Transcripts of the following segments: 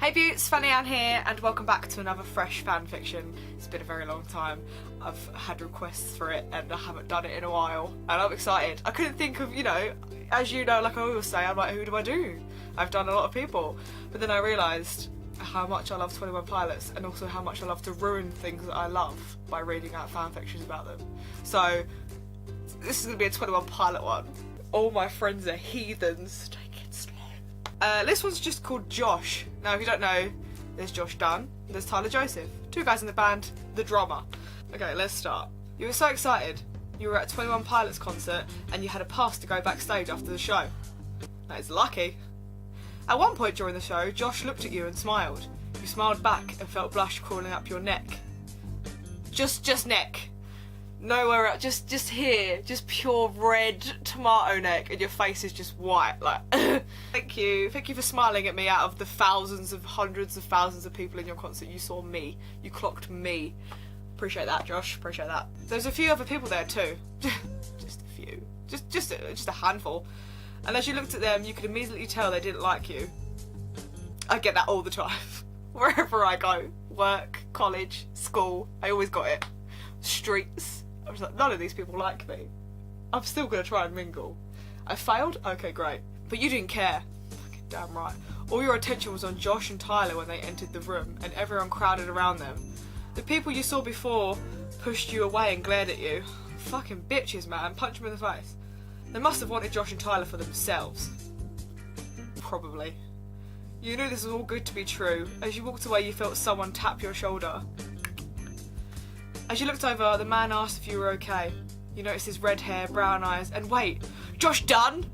Hey Beauts, Fanny Ann here, and welcome back to another fresh fan fiction. It's been a very long time. I've had requests for it and I haven't done it in a while, and I'm excited. I couldn't think of, as you know, like I always say, I'm like, who do I do? I've done a lot of people, but then I realised how much I love 21 Pilots and also how much I love to ruin things that I love by reading out fan fictions about them. So this is going to be a 21 Pilot one. All my friends are heathens. Take it slow. This one's just called Josh. Now, if you don't know, there's Josh Dunn, there's Tyler Joseph. Two guys in the band, the drummer. Okay, let's start. You were so excited. You were at a 21 Pilots concert and you had a pass to go backstage after the show. That is lucky. At one point during the show, Josh looked at you and smiled. You smiled back and felt blush crawling up your neck. Just neck. Nowhere else, just here, just pure red tomato neck, and your face is just white, like, thank you for smiling at me. Out of the hundreds of thousands of people in your concert, you saw me, you clocked me. Appreciate that, Josh, appreciate that. There's a few other people there too, just a few, just a handful, and as you looked at them, you could immediately tell they didn't like you. I get that all the time, wherever I go, work, college, school, I always got it, streets. I was like, none of these people like me. I'm still going to try and mingle. I failed? Okay, great. But you didn't care. Fucking damn right. All your attention was on Josh and Tyler when they entered the room, and everyone crowded around them. The people you saw before pushed you away and glared at you. Fucking bitches, man. Punch them in the face. They must have wanted Josh and Tyler for themselves. Probably. You knew this was all good to be true. As you walked away, you felt someone tap your shoulder. As you looked over, the man asked if you were okay. You noticed his red hair, brown eyes, and wait, Josh Dunn?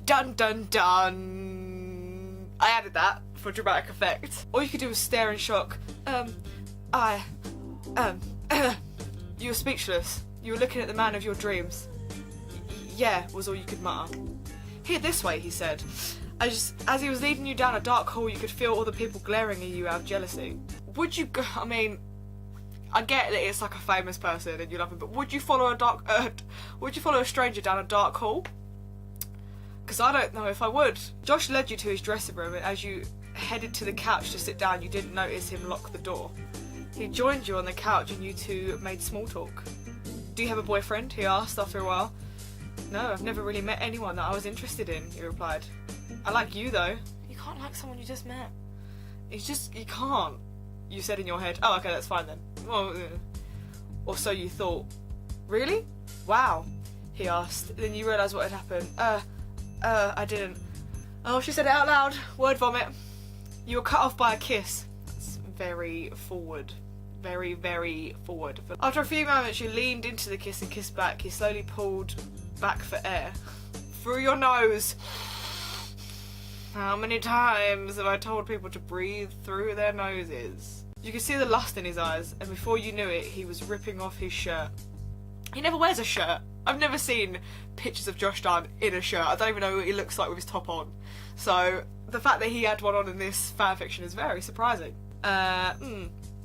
Dun dun dun. I added that for dramatic effect. All you could do was stare in shock. You were speechless. You were looking at the man of your dreams. Yeah, was all you could mutter. Here, this way, he said. As he was leading you down a dark hall, you could feel all the people glaring at you out of jealousy. Would you go, I get that it's like a famous person and you love him, but would you follow a stranger down a dark hall? Because I don't know if I would. Josh led you to his dressing room, and as you headed to the couch to sit down, you didn't notice him lock the door. He joined you on the couch and you two made small talk. Do you have a boyfriend? He asked after a while. No, I've never really met anyone that I was interested in, you replied. I like you though. You can't like someone you just met. You can't. You said in your head, oh okay, that's fine then. Well, or so you thought. Really? Wow, he asked. Then you realised what had happened. I didn't. Oh, she said it out loud. Word vomit. You were cut off by a kiss. That's very forward. Very, very forward. After a few moments, you leaned into the kiss and kissed back. He slowly pulled back for air. Through your nose. How many times have I told people to breathe through their noses? You could see the lust in his eyes, and before you knew it, he was ripping off his shirt. He never wears a shirt. I've never seen pictures of Josh Dunn in a shirt. I don't even know what he looks like with his top on. So the fact that he had one on in this fanfiction is very surprising.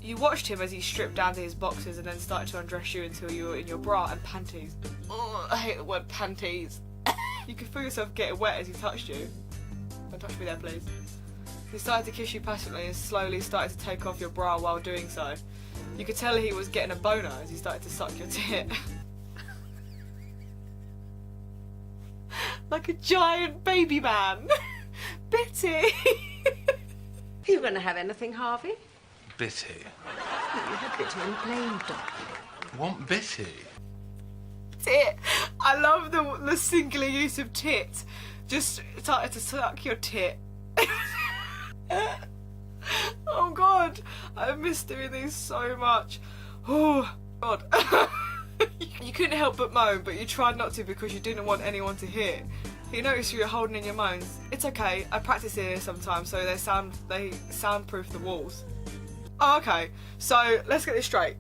You watched him as he stripped down to his boxers and then started to undress you until you were in your bra and panties. Oh, I hate the word panties. You could feel yourself getting wet as he touched you. Don't touch me there, please. He started to kiss you passionately and slowly started to take off your bra while doing so. You could tell he was getting a boner as he started to suck your tit. Like a giant baby man. Bitty. Are you going to have anything, Harvey? Bitty. You had Bitty and plain, darling. Want Bitty? Tit. I love the singular use of tit. Just started to suck your tit. Oh god, I miss doing these so much. Oh god. You couldn't help but moan, but you tried not to because you didn't want anyone to hear. He noticed you were holding in your moans. It's okay, I practice here sometimes, so they soundproof the walls. Oh, okay, so let's get this straight.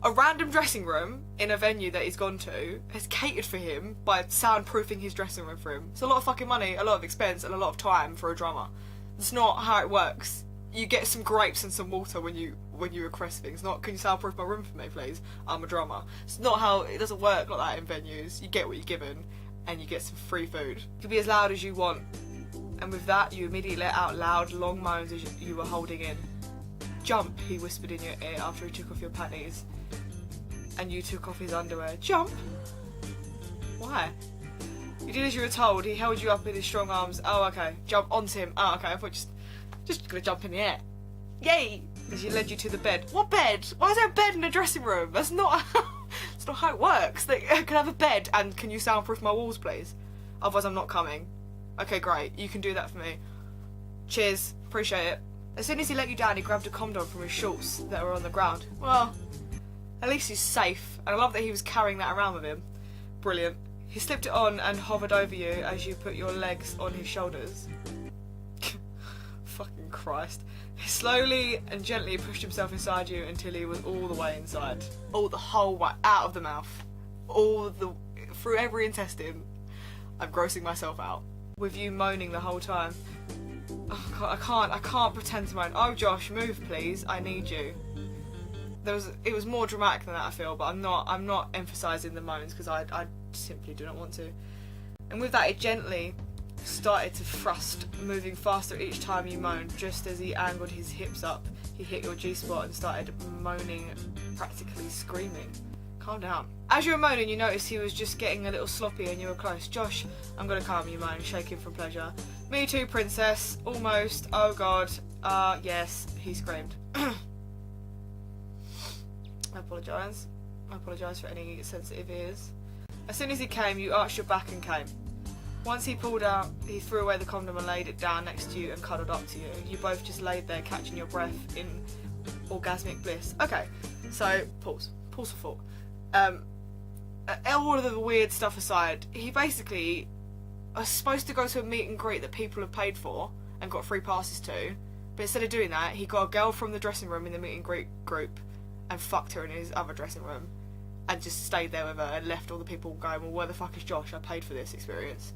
A random dressing room in a venue that he's gone to has catered for him by soundproofing his dressing room for him. It's a lot of fucking money, a lot of expense, and a lot of time for a drummer. That's not how it works. You get some grapes and some water when you request things. Not, can you soundproof my room for me, please? I'm a drummer. It's not how, it doesn't work like that in venues. You get what you're given, and you get some free food. You can be as loud as you want, And with that, you immediately let out loud, long moans as you were holding in. Jump, he whispered in your ear after he took off your panties. And you took off his underwear. Jump? Why? You did as you were told. He held you up in his strong arms. Oh, okay. Jump onto him. Oh, okay. I thought just gonna jump in the air. Yay! As he led you to the bed. What bed? Why is there a bed in a dressing room? That's not that's not how it works. Can I have a bed and can you soundproof my walls, please? Otherwise I'm not coming. Okay, great. You can do that for me. Cheers. Appreciate it. As soon as he let you down, he grabbed a condom from his shorts that were on the ground. Well, at least he's safe. And I love that he was carrying that around with him. Brilliant. He slipped it on and hovered over you as you put your legs on his shoulders. Fucking Christ. He slowly and gently pushed himself inside you until he was all the way inside. All the whole way out of the mouth. Through every intestine. I'm grossing myself out. With you moaning the whole time. Oh God, I can't pretend to moan. Oh Josh, move please. I need you. It was more dramatic than that, I feel, but I'm not emphasising the moans because I simply do not want to. And with that, it gently started to thrust, moving faster each time you moaned. Just as he angled his hips up, he hit your G-spot and started moaning, practically screaming. Calm down. As you were moaning, you noticed he was just getting a little sloppy and you were close. Josh, I'm gonna calm you, moan, shaking from pleasure. Me too, princess. Almost. Oh God. Yes, he screamed. I apologise. I apologise for any sensitive ears. As soon as he came, you arched your back and came. Once he pulled out, he threw away the condom and laid it down next to you and cuddled up to you. You both just laid there catching your breath in orgasmic bliss. Okay, so pause for thought. All of the weird stuff aside, he basically was supposed to go to a meet and greet that people have paid for and got free passes to, but instead of doing that, he got a girl from the dressing room in the meet and greet group and fucked her in his other dressing room and just stayed there with her and left all the people going, well, where the fuck is Josh? I paid for this experience.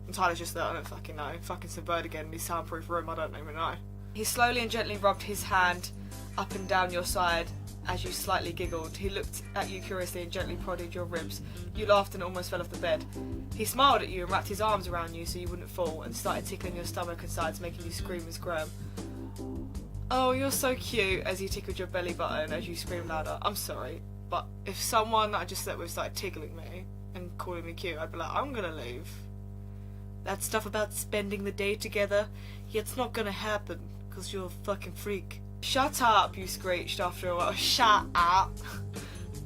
And Tyler's just there, I don't fucking know. Fucking subvert again in his soundproof room, I don't even know. He slowly and gently rubbed his hand up and down your side as you slightly giggled. He looked at you curiously and gently prodded your ribs. You laughed and almost fell off the bed. He smiled at you and wrapped his arms around you so you wouldn't fall and started tickling your stomach and sides, making you scream and squirm. Oh, you're so cute, as he tickled your belly button as you screamed louder. I'm sorry, but if someone that I just slept with started tickling me and calling me cute, I'd be like, I'm gonna leave. That stuff about spending the day together, yeah, it's not gonna happen, because you're a fucking freak. Shut up, you screeched after a while. Shut up!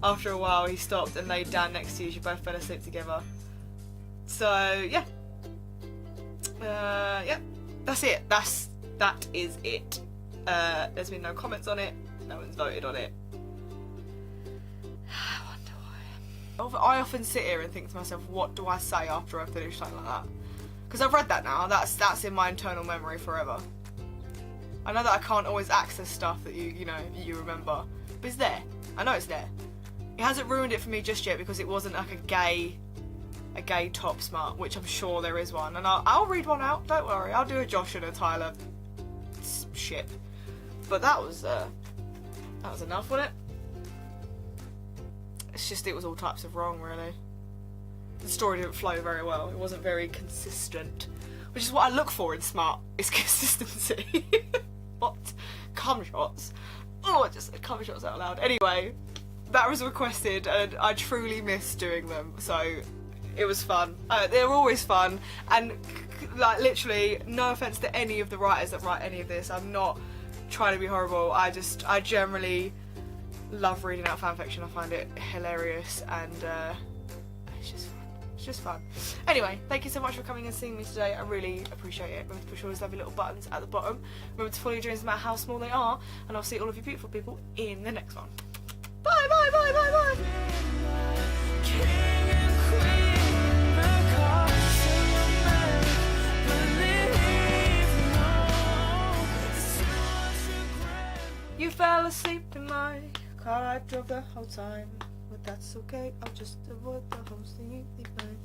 After a while, he stopped and laid down next to you as you both fell asleep together. So, yeah. Yeah. That's it. That is it. There's been no comments on it. No one's voted on it. I wonder why. I often sit here and think to myself, what do I say after I finish something like that? Because I've read that now. That's in my internal memory forever. I know that I can't always access stuff that you you remember, but it's there. I know it's there. It hasn't ruined it for me just yet because it wasn't like a gay top smart, which I'm sure there is one, and I'll read one out. Don't worry, I'll do a Josh and a Tyler shit. But that was enough, wasn't it? It's just it was all types of wrong, really. The story didn't flow very well. It wasn't very consistent, which is what I look for in smart, is consistency. What? Cum shots? Oh, I just said cum shots out loud. Anyway, that was requested and I truly miss doing them, so it was fun. They're always fun, and like literally, no offense to any of the writers that write any of this, I'm not trying to be horrible, I generally love reading out fanfiction. I find it hilarious and it's just fun. Anyway, thank you so much for coming and seeing me today. I really appreciate it. Remember to push all those lovely little buttons at the bottom. Remember to follow your dreams no matter how small they are. And I'll see all of you beautiful people in the next one. Bye, bye, bye, bye, bye. You fell asleep in my car. I drove the whole time. But that's okay. I'll just avoid the whole sleepy night.